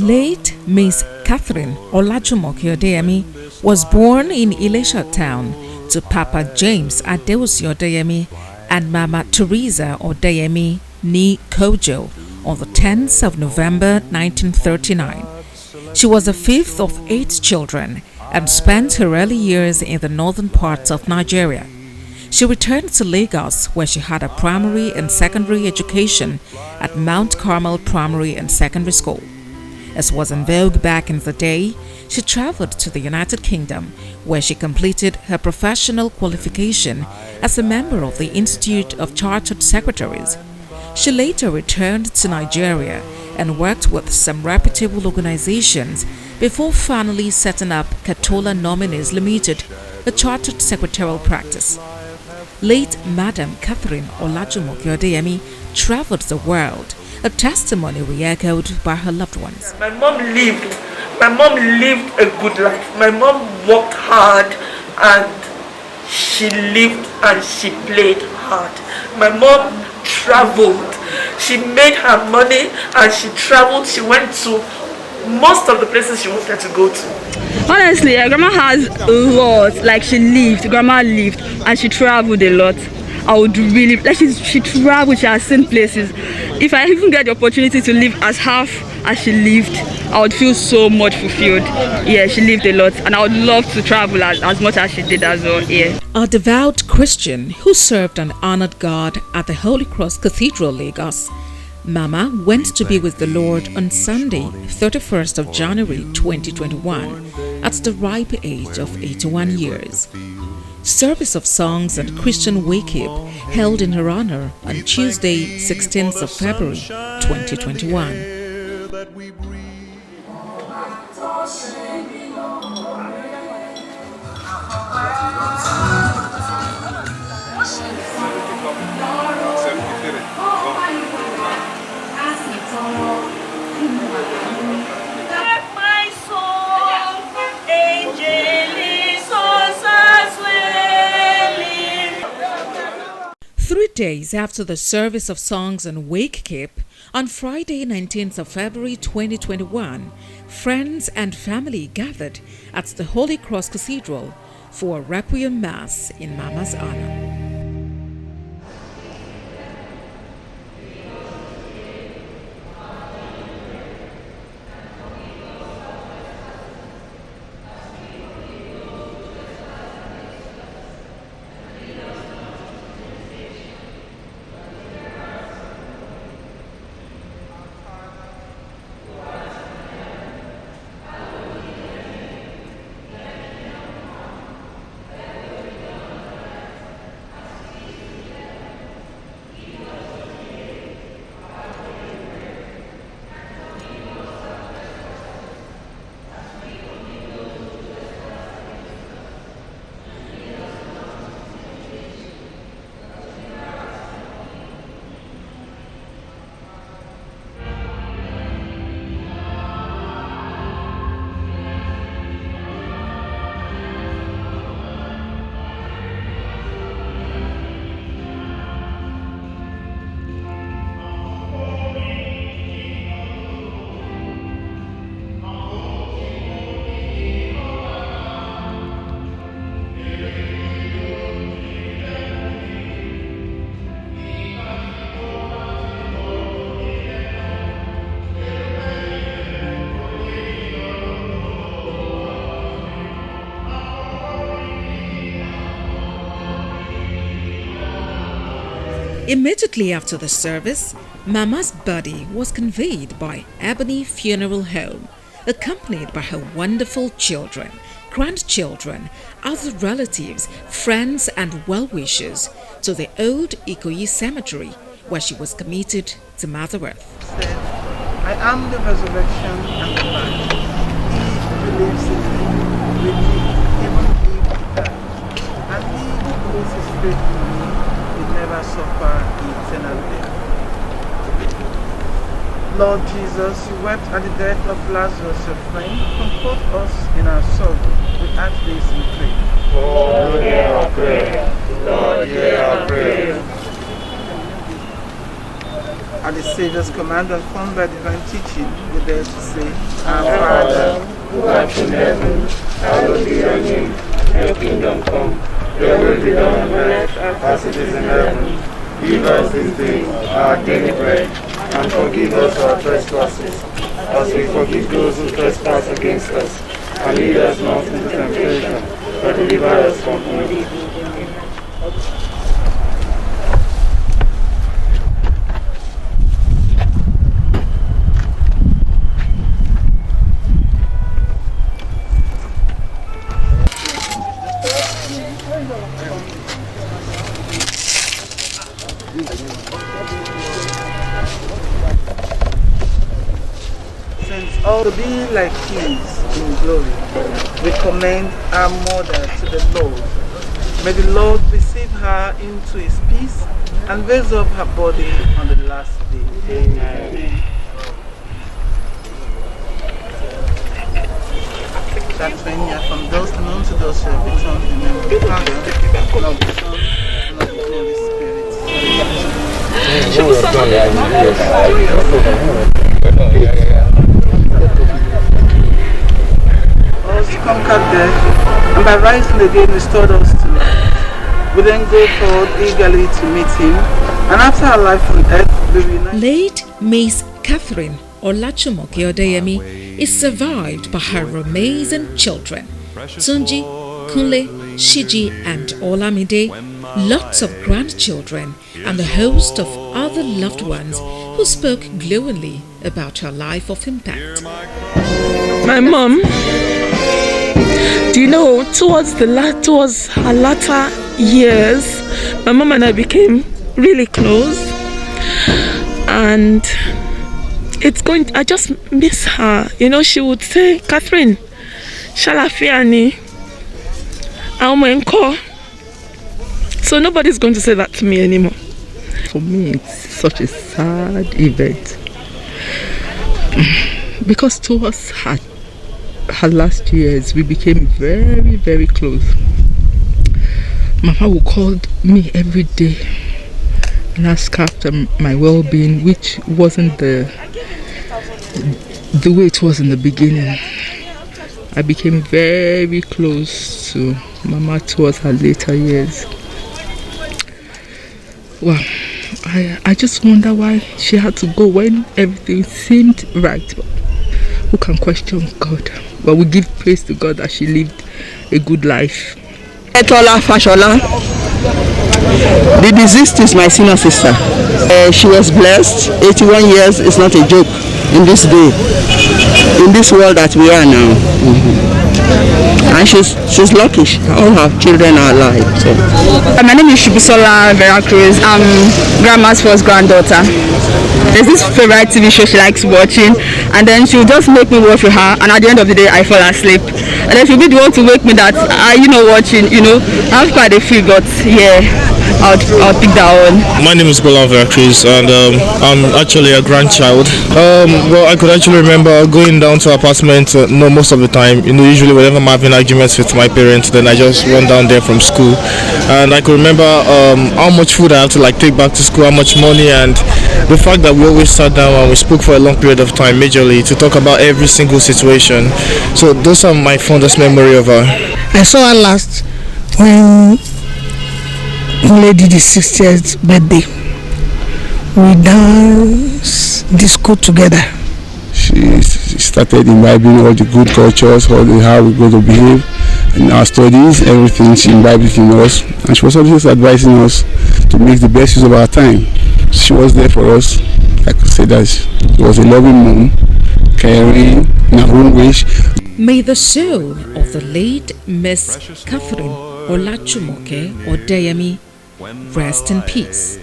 Late Miss Catherine Olajumoke Odeyemi was born in Ilesha town to Papa James Adeosi Odeyemi and Mama Teresa Odeyemi ni Kojo on the 10th of November 1939. She was the fifth of 8 children and spent her early years in the northern parts of Nigeria. She returned to Lagos where she had a primary and secondary education at Mount Carmel Primary and Secondary School. As was in vogue back in the day, she traveled to the United Kingdom where she completed her professional qualification as a member of the Institute of Chartered Secretaries. She later returned to Nigeria and worked with some reputable organizations before finally setting up Katola Nominees Limited, a chartered secretarial practice. Late Madam Catherine Olajumoke Odeyemi traveled the world, a testimony re-echoed by her loved ones. My mom lived a good life. My mom worked hard and she lived and she played hard. My mom traveled. She made her money and she traveled. She went to most of the places she wanted to go to. Honestly, grandma has a lot. Like grandma lived and she traveled a lot. I would really, like she traveled, she has seen places. If I even get the opportunity to live as half as she lived, I would feel so much fulfilled. Yeah, she lived a lot and I would love to travel as much as she did as well. Yeah. A devout Christian who served and honored God at the Holy Cross Cathedral, Lagos, Mama went to be with the Lord on Sunday, 31st of January 2021 at the ripe age of 81 years. Service of songs and Christian wake-up held in her honor on Tuesday, 16th of February 2021. Days after the service of songs and wake-up, on Friday 19th of February 2021, friends and family gathered at the Holy Cross Cathedral for a Requiem Mass in Mama's honor. Immediately after the service, Mama's body was conveyed by Ebony Funeral Home, accompanied by her wonderful children, grandchildren, other relatives, friends and well-wishers to the old Ikoyi Cemetery, where she was committed to Mother Earth. I am the resurrection and the life. He who believes in me will even if die. And he who puts his faith in me will never suffer eternal death. Lord Jesus, you wept at the death of Lazarus, your friend. Comfort us in our sorrow. We ask this in prayer. Lord, hear our prayer. Lord, hear our prayer. At the Savior's command and formed by divine teaching, we dare to say, Our Father, who art in heaven, hallowed be your name. Your kingdom come, your will be done on earth as it is in heaven. Give us this day our daily bread, and forgive us our trespasses, as we forgive those who trespass against us. And lead us not into temptation, but deliver us from evil. Since all to be like kings in glory, we commend our mother to the Lord. May the Lord receive her into his peace and raise up her body on the last day. Amen. That when you are from those known to those who have returned in the name of the Father, of the Son, and of the Holy Spirit. Also conquered death, and by rising again restored us to life. We then go forward eagerly to meet him, and after our life on earth, we reunite. Late Miss Catherine Olajumoke Odeyemi is survived by her amazing children, Tunji, Kunle, Shiji, and Olamide, lots of grandchildren, and a host of other loved ones who spoke glowingly about her life of impact. My mom, do you know, towards her latter years, my mom and I became really close, and I just miss her. You know, she would say, Catherine, Shalafiani, Aumenko. So nobody's going to say that to me anymore. For me, it's such a sad event. Because towards her last years, we became very, very close. Mama would call me every day and ask after my well-being, which wasn't the way it was in the beginning. I became very close to Mama towards her later years. Well, I just wonder why she had to go when everything seemed right. But who can question God? But we give praise to God that she lived a good life. Etola Fashola. The deceased is my senior sister. She was blessed. 81 years is not a joke in this day, in this world that we are now. And she's lucky. All her children are alive. So. My name is Shubisola Veracruz. I'm grandma's first granddaughter. There's this favorite TV show she likes watching, and then she'll just make me watch with her, and at the end of the day I fall asleep. And then she'll be the one to wake me that, watching, I have quite a few, but yeah, I'll pick that one. My name is Bola Veracruz, and I'm actually a grandchild. Well, I could actually remember going down to her apartment, most of the time, usually whenever I'm having arguments with my parents, then I just run down there from school. And I could remember how much food I have to take back to school, how much money, and the fact that we always sat down and we spoke for a long period of time majorly to talk about every single situation. So those are my fondest memory of her. I saw her last when Kunle did his 60th birthday. We danced disco together. She started imbibing all the good cultures, how we're going to behave in our studies, everything she imbibed in us, and she was always advising us to make the best use of our time. She was there for us. I could say that she was a loving mom, caring in her own way. May the soul of the late Miss Catherine Olajumoke Odeyemi rest in peace.